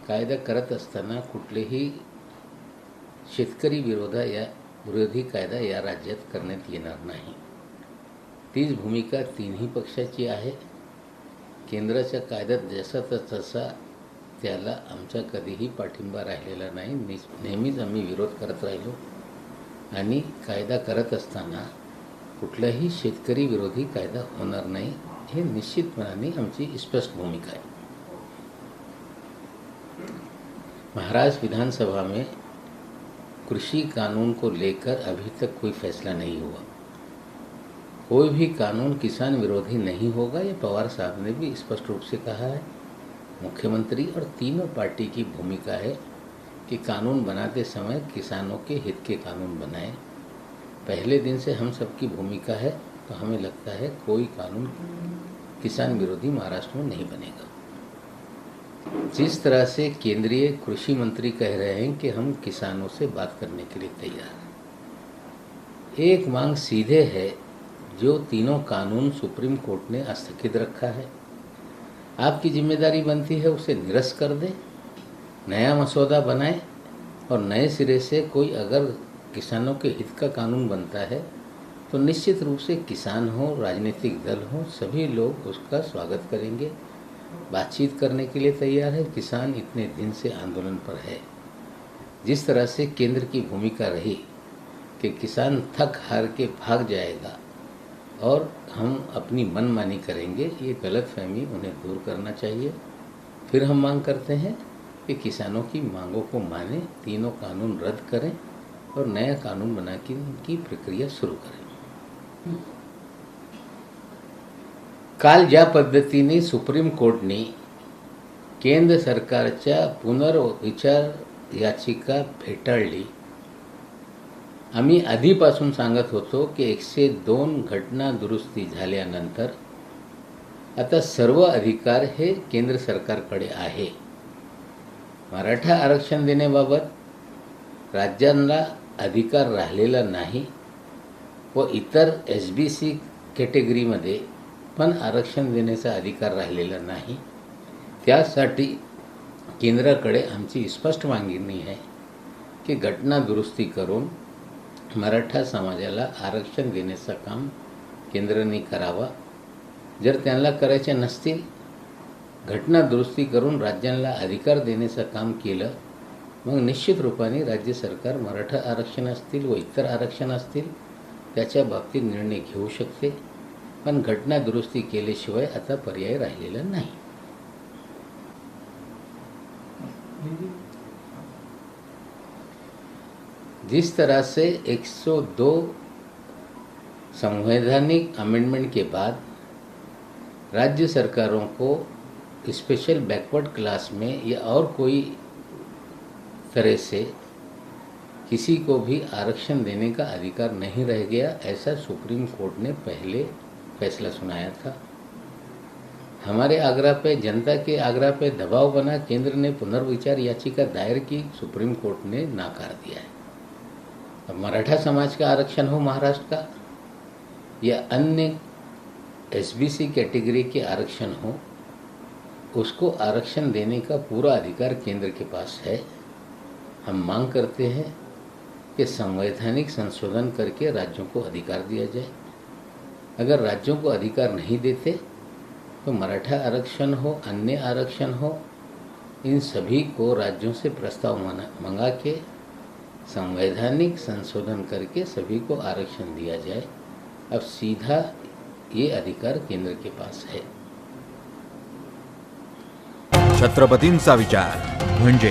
कायदा करत असताना कुठलेही शेतकरी विरोधी कायदा या राज्यात करण्यात येणार नाही. तीच भूमिका तिन्ही पक्षाची आहे. केंद्राच्या कायद्यात जसा तसा त्याला आमचा कधीही पाठिंबा राहिलेला नाही. नेहमीच आम्ही विरोध करत राहिलो आणि कायदा करत असताना कुठलाही शेतकरी विरोधी कायदा होणार नाही हे निश्चितपणाने आमची स्पष्ट भूमिका है. महाराष्ट्र विधानसभा में कृषि कानून को लेकर अभी तक कोई फैसला नहीं हुआ. कोई भी कानून किसान विरोधी नहीं होगा, ये पवार साहब ने भी स्पष्ट रूप से कहा है. मुख्यमंत्री और तीनों पार्टी की भूमिका है कि कानून बनाते समय किसानों के हित के कानून बनाएं. पहले दिन से हम सबकी भूमिका है, तो हमें लगता है कोई कानून किसान विरोधी महाराष्ट्र में नहीं बनेगा. जिस तरह से केंद्रीय कृषि मंत्री कह रहे हैं कि हम किसानों से बात करने के लिए तैयार हैं. एक मांग सीधे है, जो तीनों कानून सुप्रीम कोर्ट ने स्थगित रखा है. आपकी जिम्मेदारी बनती है उसे निरस्त कर दें, नया मसौदा बनाएं और नए सिरे से कोई अगर किसानों के हित का कानून बनता है तो निश्चित रूप से किसान हो, राजनीतिक दल हो, सभी लोग उसका स्वागत करेंगे, बातचीत करने के लिए तैयार है. किसान इतने दिन से आंदोलन पर है. जिस तरह से केंद्र की भूमिका रही कि किसान थक हार के भाग जाएगा और हम अपनी मनमानी करेंगे, ये गलतफहमी उन्हें दूर करना चाहिए. फिर हम मांग करते हैं कि किसानों की मांगों को माने, तीनों कानून रद्द करें और नया कानून बना की प्रक्रिया सुरू करें. काल ज्या पद्धतीने सुप्रीम कोर्टने केंद्र सरकारच्या पुनर्विचार याचिका फेटाळली. आम्ही आधीपासून सांगत होतो की 102 घटना दुरुस्ती झाल्यानंतर आता सर्व अधिकार हे केंद्र सरकारकडे आहे. मराठा आरक्षण देण्याबाबत राज्यांना अधिकार राहिलेला नाही व इतर SBC कॅटेगरीमध्ये पण आरक्षण देण्याचा अधिकार राहिलेला नाही. त्यासाठी केंद्राकडे आमची स्पष्ट मागणी आहे की घटना दुरुस्ती करून मराठा समाजाला आरक्षण देण्याचं काम केंद्राने करावा. जर त्यांना करायचे नसतील, घटना दुरुस्ती करून राज्यांना अधिकार देण्याचं काम केलं, मग निश्चित रूपाने राज्य सरकार मराठा आरक्षण असतील व इतर आरक्षण असतील त्याच्या बाबतीत निर्णय घेऊ शकते. पण घटना दुरुस्ती केल्याशिवाय आता पर्याय राहिलेला नाही. जिस तरह से 102 संवैधानिक अमेंडमेंट के बाद राज्य सरकारों को स्पेशल बैकवर्ड क्लास में या और कोई तरह से किसी को भी आरक्षण देने का अधिकार नहीं रह गया, ऐसा सुप्रीम कोर्ट ने पहले फैसला सुनाया था. हमारे आग्रह पे, जनता के आग्रह पे दबाव बना, केंद्र ने पुनर्विचार याचिका दायर की, सुप्रीम कोर्ट ने नाकार दिया है. अब मराठा समाज का आरक्षण हो महाराष्ट्र का या अन्य SBC कैटेगरी के आरक्षण हो, उसको आरक्षण देने का पूरा अधिकार केंद्र के पास है. हम मांग करते हैं कि संवैधानिक संशोधन करके राज्यों को अधिकार दिया जाए. अगर राज्यों को अधिकार नहीं देते तो मराठा आरक्षण हो, अन्य आरक्षण हो, इन सभी को राज्यों से प्रस्ताव मंगा के संवैधानिक संशोधन करके सभी को आरक्षण दिया जाए. अब सीधा ये अधिकार केंद्र के पास है. छत्रपतींचा विचार म्हणजे